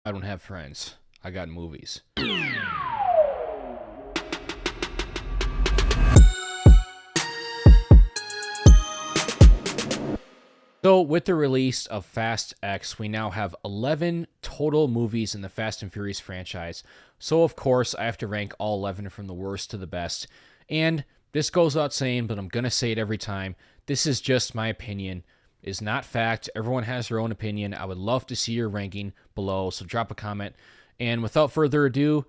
I don't have friends. I got movies. So, with the release of Fast X, we now have 11 total movies in the Fast and Furious franchise. So, of course, I have to rank all 11 from the worst to the best. And this goes without saying, but I'm going to say it every time. This is just my opinion. It is not fact. Everyone has their own opinion. I would love to see your ranking below, so drop a comment. And without further ado,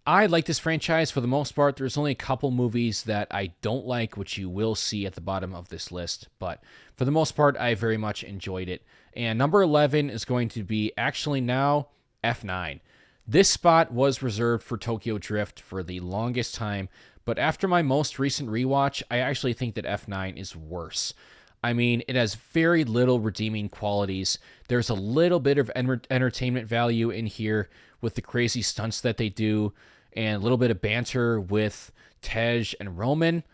I like this franchise for the most part. There's only a couple movies that I don't like, which you will see at the bottom of this list. But for the most part, I very much enjoyed it. And number 11 is going to be actually now F9. This spot was reserved for Tokyo Drift for the longest time. But after my most recent rewatch, I actually think that F9 is worse. I mean, it has very little redeeming qualities. There's a little bit of entertainment value in here with the crazy stunts that they do and a little bit of banter with Tej and Roman.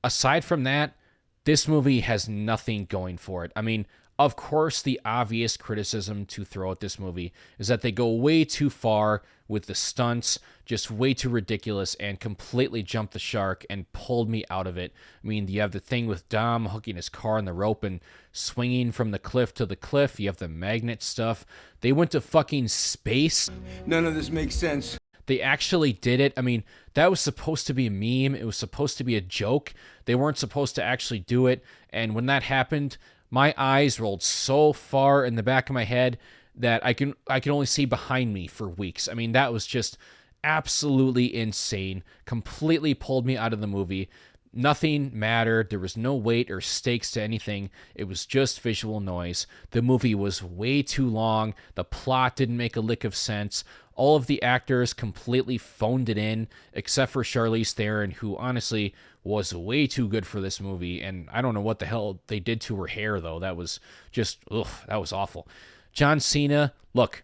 Aside from that, this movie has nothing going for it. I mean, of course, the obvious criticism to throw at this movie is that they go way too far with the stunts, just way too ridiculous, and completely jumped the shark and pulled me out of it. I mean, you have the thing with Dom hooking his car on the rope and swinging from the cliff to the cliff. You have the magnet stuff. They went to fucking space. None of this makes sense. They actually did it. I mean, that was supposed to be a meme. It was supposed to be a joke. They weren't supposed to actually do it. And when that happened, my eyes rolled so far in the back of my head that I can only see behind me for weeks. I mean, that was just absolutely insane. Completely pulled me out of the movie. Nothing mattered. There was no weight or stakes to anything. It was just visual noise. The movie was way too long. The plot didn't make a lick of sense. All of the actors completely phoned it in, except for Charlize Theron, who honestly was way too good for this movie. And I don't know what the hell they did to her hair, though. That was just, ugh, that was awful. John Cena, look,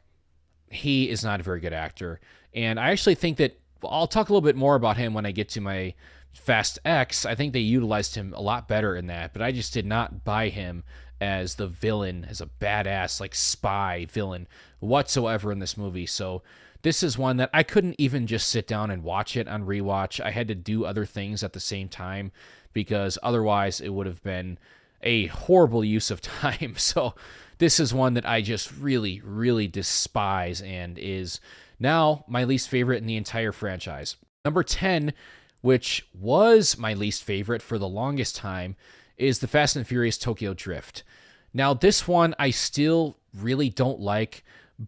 he is not a very good actor. And I actually think that I'll talk a little bit more about him when I get to my Fast X. I think they utilized him a lot better in that, but I just did not buy him as the villain, as a badass, like spy villain whatsoever in this movie. So this is one that I couldn't even just sit down and watch it on rewatch. I had to do other things at the same time because otherwise it would have been a horrible use of time. So this is one that I just really, really despise and is now my least favorite in the entire franchise. Number 10, which was my least favorite for the longest time, is the Fast and Furious Tokyo Drift. Now, this one I still really don't like,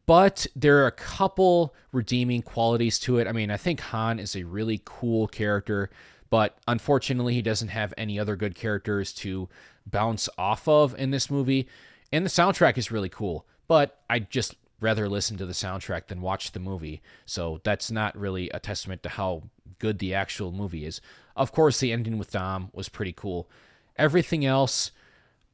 but there are a couple redeeming qualities to it. I mean, I think Han is a really cool character, but unfortunately, he doesn't have any other good characters to bounce off of in this movie. And the soundtrack is really cool, but I'd just rather listen to the soundtrack than watch the movie. So that's not really a testament to how good the actual movie is. Of course, the ending with Dom was pretty cool. Everything else,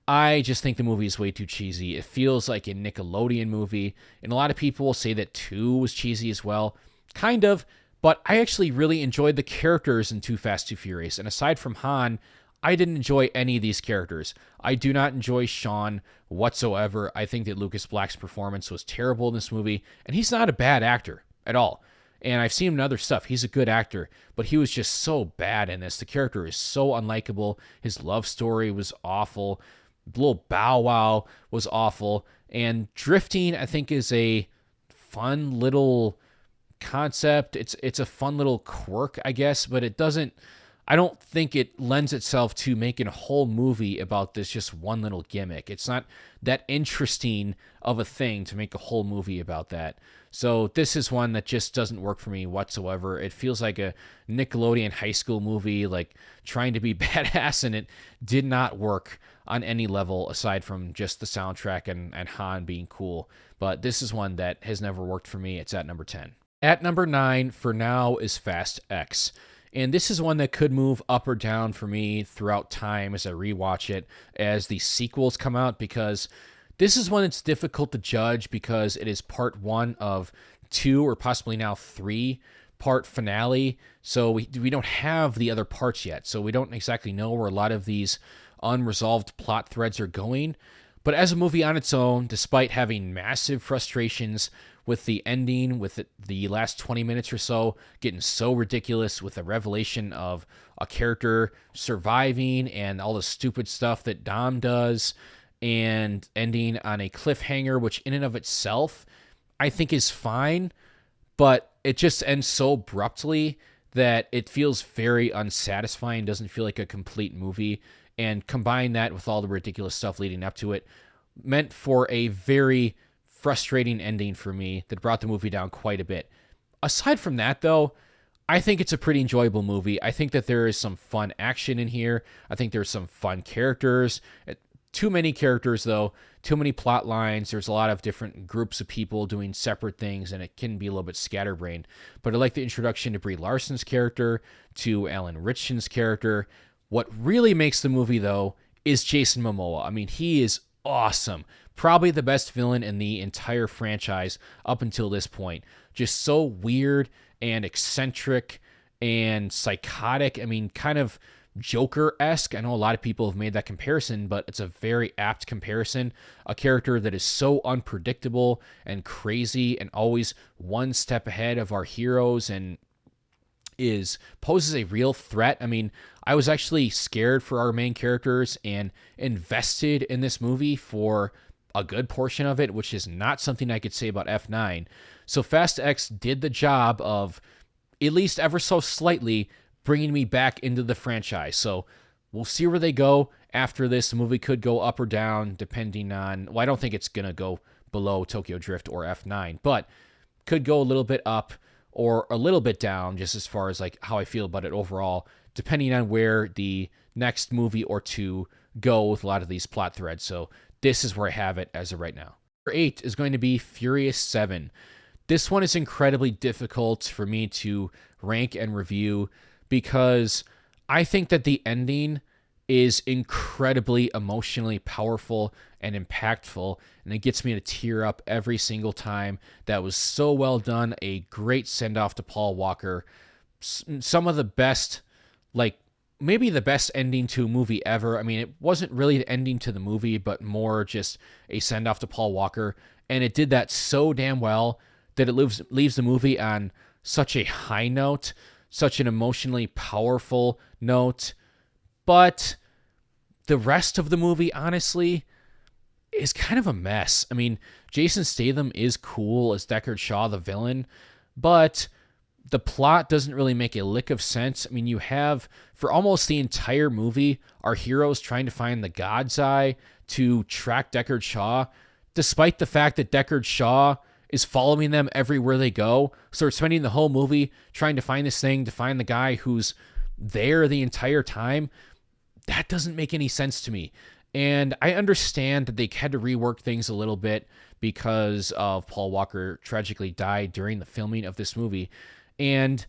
I just think the movie is way too cheesy. It feels like a Nickelodeon movie, and a lot of people will say that 2 was cheesy as well. Kind of, but I actually really enjoyed the characters in Too Fast, Too Furious, and aside from Han, I didn't enjoy any of these characters. I do not enjoy Sean whatsoever. I think that Lucas Black's performance was terrible in this movie, and he's not a bad actor at all. And I've seen him in other stuff. He's a good actor, but he was just so bad in this. The character is so unlikable. His love story was awful. Little Bow Wow was awful. And drifting, I think, is a fun little concept. It's a fun little quirk, I guess, but it doesn't. I don't think it lends itself to making a whole movie about this just one little gimmick. It's not that interesting of a thing to make a whole movie about that. So this is one that just doesn't work for me whatsoever. It feels like a Nickelodeon high school movie, like trying to be badass, and it did not work on any level aside from just the soundtrack and Han being cool. But this is one that has never worked for me. It's at number 10. At number 9 for now is Fast X. And this is one that could move up or down for me throughout time as I rewatch it, as the sequels come out, because this is one that's difficult to judge because it is part 1 of 2 or possibly now 3 part finale. So we don't have the other parts yet. So we don't exactly know where a lot of these unresolved plot threads are going. But as a movie on its own, despite having massive frustrations with the ending, with the last 20 minutes or so getting so ridiculous with the revelation of a character surviving and all the stupid stuff that Dom does, and ending on a cliffhanger, which in and of itself I think is fine, but it just ends so abruptly that it feels very unsatisfying, doesn't feel like a complete movie. And combine that with all the ridiculous stuff leading up to it, meant for a very frustrating ending for me that brought the movie down quite a bit. Aside from that, though, I think it's a pretty enjoyable movie. I think that there is some fun action in here. I think there's some fun characters. Too many characters, though. Too many plot lines. There's a lot of different groups of people doing separate things, and it can be a little bit scatterbrained. But I like the introduction to Brie Larson's character, to Alan Ritchson's character. What really makes the movie, though, is Jason Momoa. I mean, he is awesome. Probably the best villain in the entire franchise up until this point. Just so weird and eccentric and psychotic. I mean, kind of Joker-esque. I know a lot of people have made that comparison, but it's a very apt comparison. A character that is so unpredictable and crazy and always one step ahead of our heroes and poses a real threat. I mean, I was actually scared for our main characters and invested in this movie for a good portion of it, which is not something I could say about F9. So Fast X did the job of, at least ever so slightly, bringing me back into the franchise. So we'll see where they go after this. The movie could go up or down depending on, well, I don't think it's going to go below Tokyo Drift or F9, but could go a little bit up or a little bit down, just as far as like how I feel about it overall, depending on where the next movie or two go with a lot of these plot threads. So this is where I have it as of right now. Number 8 is going to be Furious 7. This one is incredibly difficult for me to rank and review because I think that the ending is incredibly emotionally powerful and impactful, and it gets me to tear up every single time. That was so well done. A great send-off to Paul Walker. Some of the best, like maybe the best ending to a movie ever. I mean, it wasn't really the ending to the movie, but more just a send-off to Paul Walker, and it did that so damn well that it leaves the movie on such a high note, such an emotionally powerful note. But the rest of the movie, honestly, is kind of a mess. I mean, Jason Statham is cool as Deckard Shaw, the villain, but the plot doesn't really make a lick of sense. I mean, you have, for almost the entire movie, our heroes trying to find the God's Eye to track Deckard Shaw, despite the fact that Deckard Shaw is following them everywhere they go. So we're spending the whole movie trying to find this thing, to find the guy who's there the entire time. That doesn't make any sense to me. And I understand that they had to rework things a little bit because of Paul Walker tragically died during the filming of this movie. And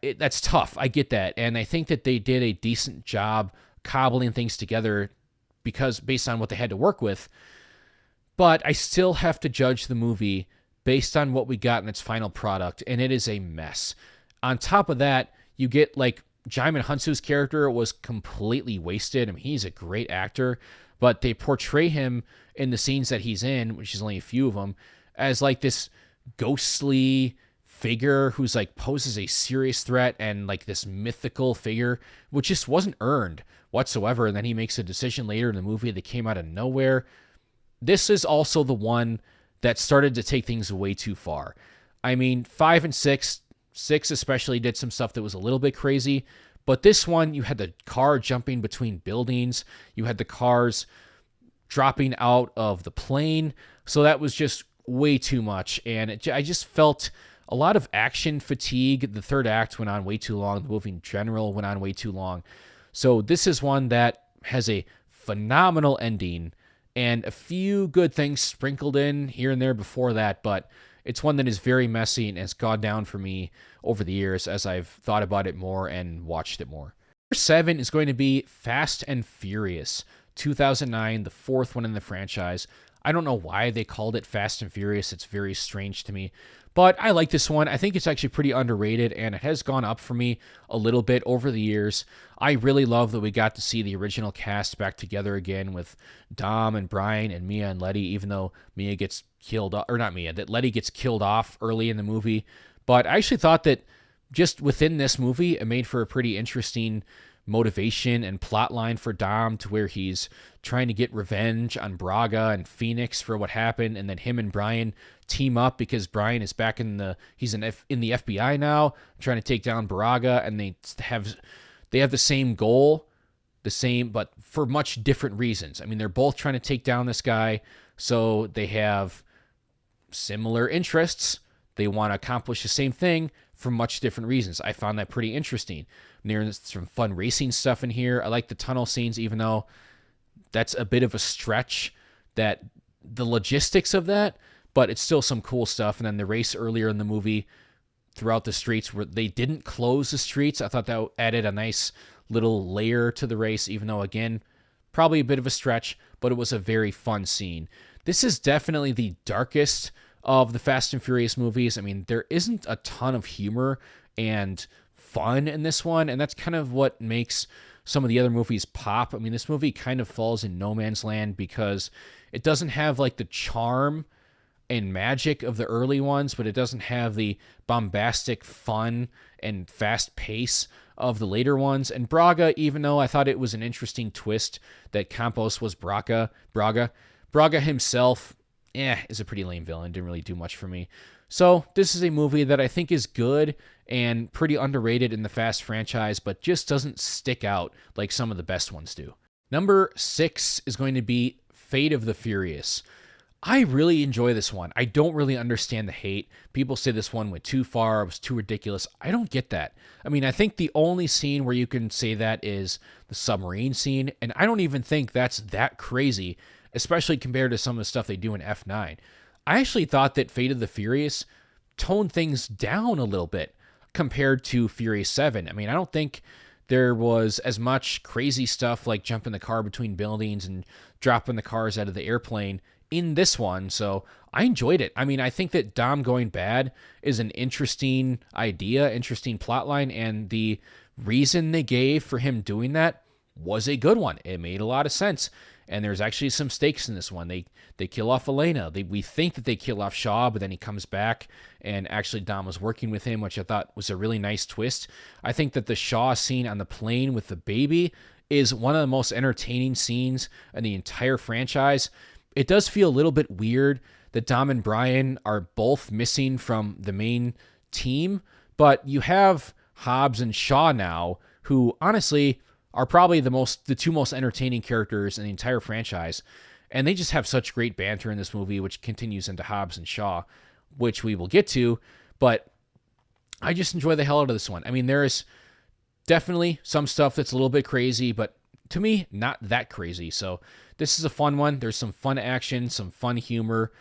that's tough. I get that. And I think that they did a decent job cobbling things together because based on what they had to work with. But I still have to judge the movie based on what we got in its final product, and it is a mess. On top of that, you get like Jaimin Hunsu's character was completely wasted. I mean, he's a great actor, but they portray him in the scenes that he's in, which is only a few of them, as like this ghostly figure who's like poses a serious threat and like this mythical figure, which just wasn't earned whatsoever. And then he makes a decision later in the movie that came out of nowhere. This is also the one that started to take things way too far. I mean, 5 and 6 especially did some stuff that was a little bit crazy, but this one, you had the car jumping between buildings, you had the cars dropping out of the plane, so that was just way too much, and I just felt a lot of action fatigue. The third act went on way too long, the movie in general went on way too long, so this is one that has a phenomenal ending, and a few good things sprinkled in here and there before that, but it's one that is very messy and has gone down for me over the years as I've thought about it more and watched it more. Number 7 is going to be Fast and Furious 2009, the fourth one in the franchise. I don't know why they called it Fast and Furious. It's very strange to me. But I like this one. I think it's actually pretty underrated, and it has gone up for me a little bit over the years. I really love that we got to see the original cast back together again with Dom and Brian and Mia and Letty, even though Mia gets killed, or not Mia, that Letty gets killed off early in the movie. But I actually thought that just within this movie, it made for a pretty interesting motivation and plot line for Dom, to where he's trying to get revenge on Braga and Phoenix for what happened, and then him and Brian team up because Brian is back in the FBI now, trying to take down Braga, and they have the same goal, but for much different reasons. I mean, they're both trying to take down this guy, so they have similar interests. They want to accomplish the same thing for much different reasons. I found that pretty interesting. There's some fun racing stuff in here. I like the tunnel scenes, even though that's a bit of a stretch, that the logistics of that, but it's still some cool stuff. And then the race earlier in the movie throughout the streets, where they didn't close the streets, I thought that added a nice little layer to the race, even though, again, probably a bit of a stretch, but it was a very fun scene. This is definitely the darkest of the Fast and Furious movies. I mean, there isn't a ton of humor and fun in this one, and that's kind of what makes some of the other movies pop. I mean, this movie kind of falls in no man's land because it doesn't have like the charm and magic of the early ones, but it doesn't have the bombastic fun and fast pace of the later ones. And Braga, even though I thought it was an interesting twist that Campos was Braga himself, is a pretty lame villain. Didn't really do much for me. So this is a movie that I think is good and pretty underrated in the Fast franchise, but just doesn't stick out like some of the best ones do. Number 6 is going to be Fate of the Furious. I really enjoy this one. I don't really understand the hate. People say this one went too far, it was too ridiculous. I don't get that. I mean, I think the only scene where you can say that is the submarine scene, and I don't even think that's that crazy, especially compared to some of the stuff they do in F9. I actually thought that Fate of the Furious toned things down a little bit compared to Furious 7. I mean, I don't think there was as much crazy stuff like jumping the car between buildings and dropping the cars out of the airplane in this one, so I enjoyed it. I mean, I think that Dom going bad is an interesting idea, interesting plotline, and the reason they gave for him doing that was a good one. It made a lot of sense, and there's actually some stakes in this one. They kill off Elena. We think that they kill off Shaw, but then he comes back, and actually Dom was working with him, which I thought was a really nice twist. I think that the Shaw scene on the plane with the baby is one of the most entertaining scenes in the entire franchise. It does feel a little bit weird that Dom and Brian are both missing from the main team, but you have Hobbs and Shaw now, who honestly are probably the two most entertaining characters in the entire franchise, and they just have such great banter in this movie, which continues into Hobbs and Shaw, which we will get to, but I just enjoy the hell out of this one. I mean, there is definitely some stuff that's a little bit crazy, but to me, not that crazy. So this is a fun one. There's some fun action, some fun humor.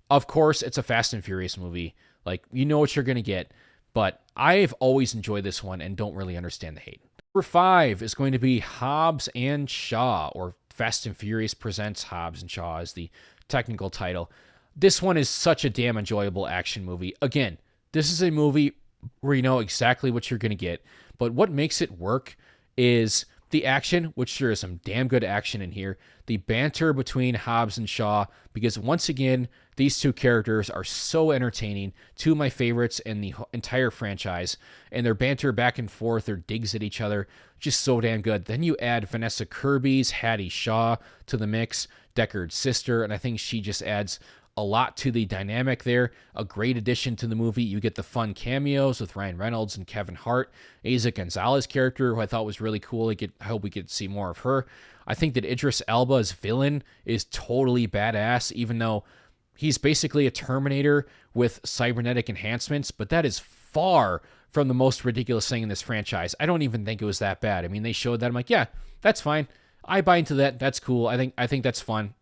Of course, it's a Fast and Furious movie. Like, you know what you're going to get. But I've always enjoyed this one and don't really understand the hate. Number 5 is going to be Hobbs and Shaw, or Fast and Furious Presents Hobbs and Shaw is the technical title. This one is such a damn enjoyable action movie. Again, this is a movie where you know exactly what you're going to get. But what makes it work is the action, which there is some damn good action in here, the banter between Hobbs and Shaw, because once again, these two characters are so entertaining, two of my favorites in the entire franchise, and their banter back and forth, their digs at each other, just so damn good. Then you add Vanessa Kirby's Hattie Shaw to the mix, Deckard's sister, and I think she just adds a lot to the dynamic there. A great addition to the movie. You get the fun cameos with Ryan Reynolds and Kevin Hart. Asa Gonzalez character, who I thought was really cool. I hope we get to see more of her. I think that Idris Elba's villain is totally badass, even though he's basically a Terminator with cybernetic enhancements, but that is far from the most ridiculous thing in this franchise. I don't even think it was that bad. I mean, they showed that. I'm like, yeah, that's fine. I buy into that. That's cool. I think that's fun.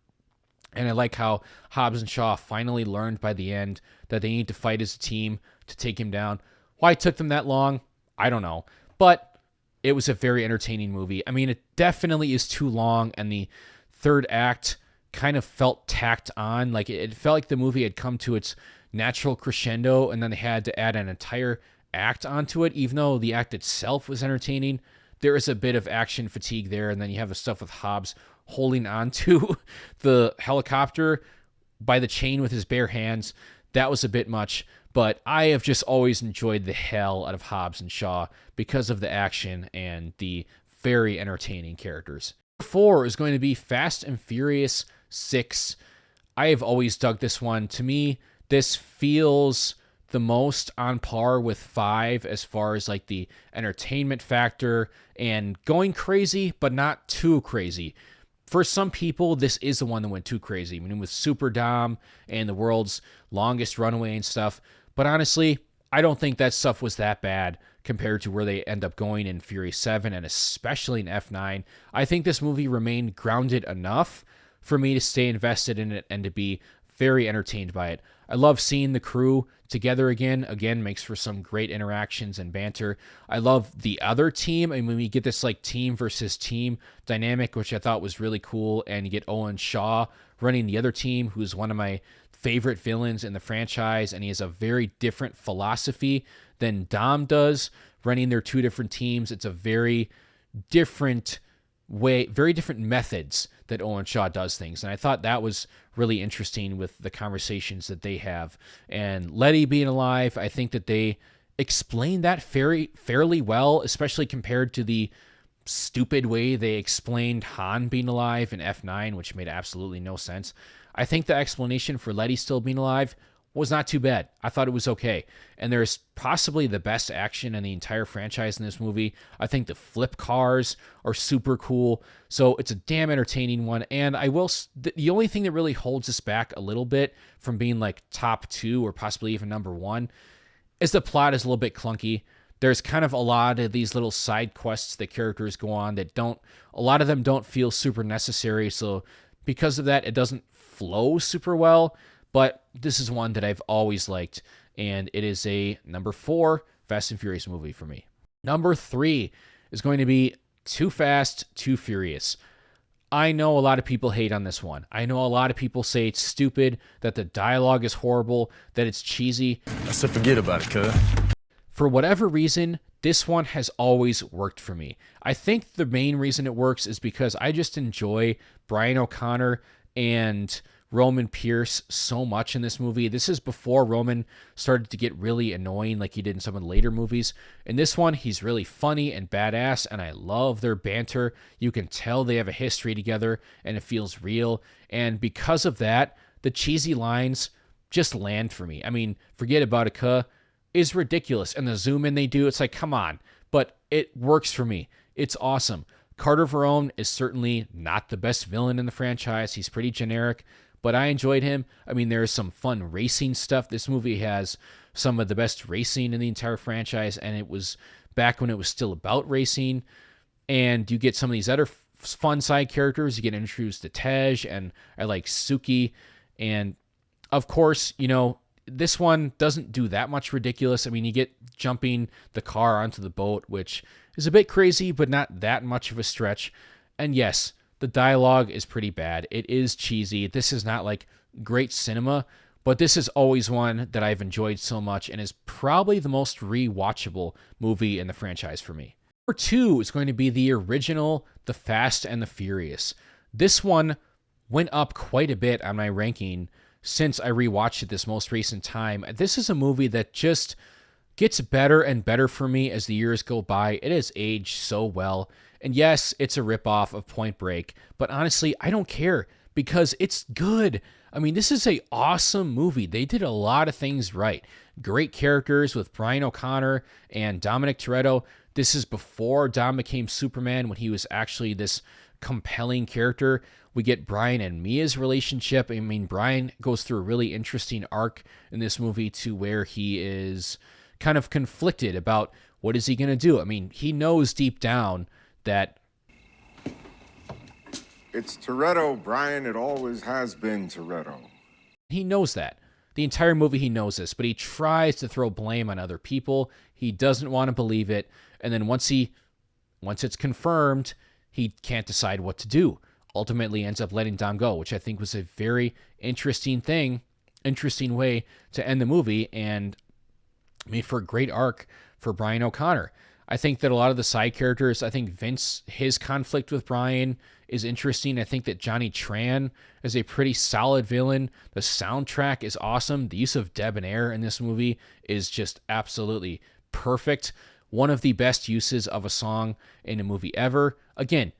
And I like how Hobbs and Shaw finally learned by the end that they need to fight as a team to take him down. Why it took them that long, I don't know. But it was a very entertaining movie. I mean, it definitely is too long, and the third act kind of felt tacked on. Like it felt like the movie had come to its natural crescendo, and then they had to add an entire act onto it, even though the act itself was entertaining. There is a bit of action fatigue there, and then you have the stuff with Hobbs holding onto the helicopter by the chain with his bare hands. That was a bit much, but I have just always enjoyed the hell out of Hobbs and Shaw because of the action and the very entertaining characters. 4 is going to be Fast and Furious 6. I have always dug this one. To me, this feels the most on par with 5 as far as like the entertainment factor and going crazy, but not too crazy. For some people, this is the one that went too crazy. I mean, with Super Dom and the world's longest runway and stuff. But honestly, I don't think that stuff was that bad compared to where they end up going in Fury 7 and especially in F9. I think this movie remained grounded enough for me to stay invested in it and to be very entertained by it. I love seeing the crew together again. Again, makes for some great interactions and banter. I love the other team. I mean, we get this like team versus team dynamic, which I thought was really cool. And you get Owen Shaw running the other team, who's one of my favorite villains in the franchise. And he has a very different philosophy than Dom does, running their two different teams. It's a very different way, very different methods that Owen Shaw does things. And I thought that was really interesting with the conversations that they have. And Letty being alive, I think that they explained that fairly well, especially compared to the stupid way they explained Han being alive in F9, which made absolutely no sense. I think the explanation for Letty still being alive was not too bad. I thought it was okay. And there's possibly the best action in the entire franchise in this movie. I think the flip cars are super cool. So it's a damn entertaining one. And the only thing that really holds us back a little bit from being like top 2 or possibly even number 1 is the plot is a little bit clunky. There's kind of a lot of these little side quests that characters go on that a lot of them don't feel super necessary. So because of that, it doesn't flow super well. But this is one that I've always liked, and it is a number 4 Fast and Furious movie for me. Number 3 is going to be Too Fast, Too Furious. I know a lot of people hate on this one. I know a lot of people say it's stupid, that the dialogue is horrible, that it's cheesy. So forget about it, cuz. For whatever reason, this one has always worked for me. I think the main reason it works is because I just enjoy Brian O'Connor and Roman Pierce so much in this movie. This is before Roman started to get really annoying like he did in some of the later movies. In this one, he's really funny and badass, and I love their banter. You can tell they have a history together, and it feels real. And because of that, the cheesy lines just land for me. I mean, Forget About It is ridiculous, and the zoom in they do, it's like, come on. But it works for me. It's awesome. Carter Verone is certainly not the best villain in the franchise. He's pretty generic, but I enjoyed him. I mean, there's some fun racing stuff. This movie has some of the best racing in the entire franchise, and it was back when it was still about racing. And you get some of these other fun side characters. You get introduced to Tej, and I like Suki. And, of course, this one doesn't do that much ridiculous. I mean, you get jumping the car onto the boat, which is a bit crazy, but not that much of a stretch. And yes, the dialogue is pretty bad. It is cheesy. This is not like great cinema, but this is always one that I've enjoyed so much and is probably the most rewatchable movie in the franchise for me. Number 2 is going to be the original The Fast and the Furious. This one went up quite a bit on my ranking since I rewatched it this most recent time. This is a movie that just gets better and better for me as the years go by. It has aged so well. And yes, it's a ripoff of Point Break, but honestly, I don't care because it's good. I mean, this is an awesome movie. They did a lot of things right. Great characters with Brian O'Connor and Dominic Toretto. This is before Dom became Superman, when he was actually this compelling character. We get Brian and Mia's relationship. I mean, Brian goes through a really interesting arc in this movie to where he is kind of conflicted about what is he going to do. I mean, he knows deep down that it's Toretto, Brian. It always has been Toretto. He knows that. The entire movie he knows this, but he tries to throw blame on other people. He doesn't want to believe it. And then once it's confirmed, he can't decide what to do. ultimately ends up letting Dom go, which I think was a very interesting way to end the movie, and made for a great arc for Brian O'Connor. I think that a lot of the side characters, I think Vince, his conflict with Brian is interesting. I think that Johnny Tran is a pretty solid villain. The soundtrack is awesome. The use of debonair in this movie is just absolutely perfect. One of the best uses of a song in a movie ever. Again,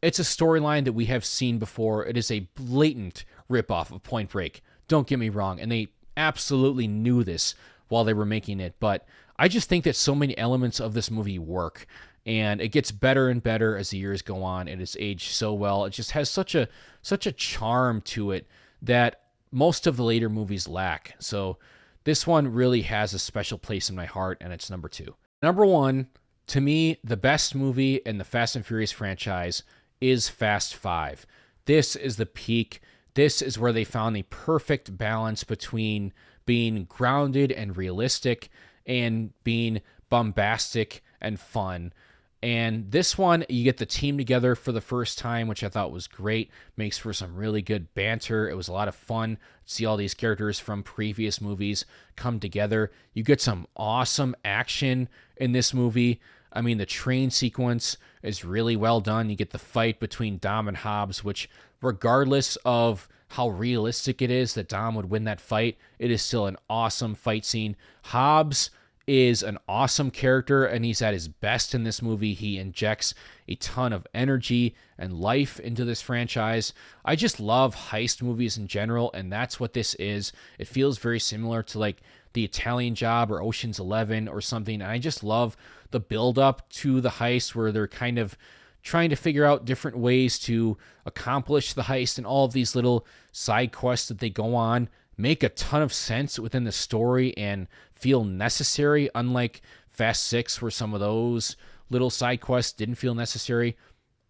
it's a storyline that we have seen before. It is a blatant ripoff of Point Break. Don't get me wrong. And they absolutely knew this while they were making it. But I just think that so many elements of this movie work. And it gets better and better as the years go on. It has aged so well. It just has such a charm to it that most of the later movies lack. So this one really has a special place in my heart, and it's number 2. Number 1, to me, the best movie in the Fast and Furious franchise is Fast 5. This is the peak. This is where they found the perfect balance between being grounded and realistic and being bombastic and fun. And this one, you get the team together for the first time, which I thought was great. Makes for some really good banter. It was a lot of fun to see all these characters from previous movies come together. You get some awesome action in this movie. I mean, the train sequence is really well done. You get the fight between Dom and Hobbs, which, regardless of how realistic it is that Dom would win that fight, it is still an awesome fight scene. Hobbs is an awesome character, and he's at his best in this movie. He injects a ton of energy and life into this franchise. I just love heist movies in general, and that's what this is. It feels very similar to like The Italian Job or Ocean's 11 or something. And I just love the build up to the heist where they're kind of trying to figure out different ways to accomplish the heist, and all of these little side quests that they go on make a ton of sense within the story and feel necessary, unlike Fast 6 where some of those little side quests didn't feel necessary.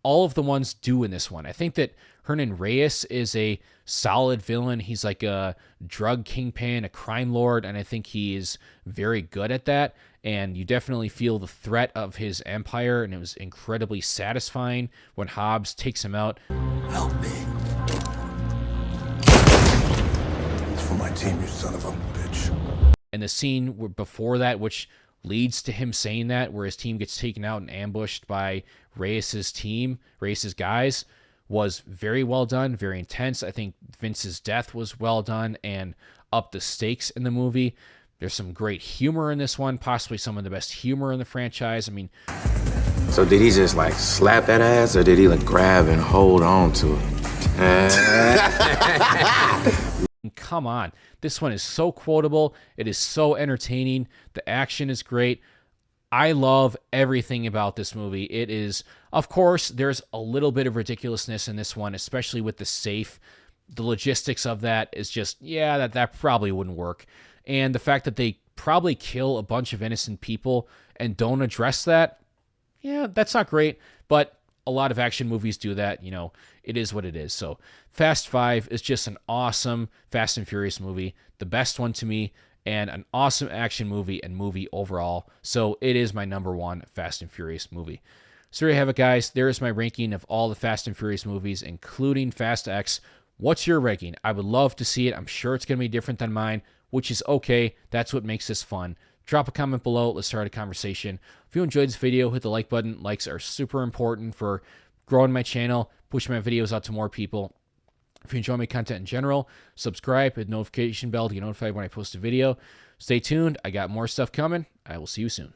All of the ones do in this one. I think that Hernan Reyes is a solid villain. He's like a drug kingpin, a crime lord, and I think he is very good at that. And you definitely feel the threat of his empire, and it was incredibly satisfying when Hobbs takes him out. Help me. It's for my team, you son of a bitch. And the scene before that, which leads to him saying that, where his team gets taken out and ambushed by Reyes's team, Reyes's guys, was very well done, very intense. I think Vince's death was well done and upped the stakes in the movie. There's some great humor in this one, possibly some of the best humor in the franchise. I mean, so did he just like slap that ass, or did he like grab and hold on to it? Come on. This one is so quotable. It is so entertaining. The action is great. I love everything about this movie. It is, of course, there's a little bit of ridiculousness in this one, especially with the safe. The logistics of that is just, yeah, that probably wouldn't work. And the fact that they probably kill a bunch of innocent people and don't address that, yeah, that's not great. But a lot of action movies do that. You know, it is what it is. So Fast 5 is just an awesome Fast and Furious movie, the best one to me, and an awesome action movie and movie overall. So it is my number 1 Fast and Furious movie. So there you have it, guys. There is my ranking of all the Fast and Furious movies, including Fast X. What's your ranking? I would love to see it. I'm sure it's going to be different than mine, which is okay. That's what makes this fun. Drop a comment below. Let's start a conversation. If you enjoyed this video, hit the like button. Likes are super important for growing my channel, pushing my videos out to more people. If you enjoy my content in general, subscribe, hit the notification bell to get notified when I post a video. Stay tuned. I got more stuff coming. I will see you soon.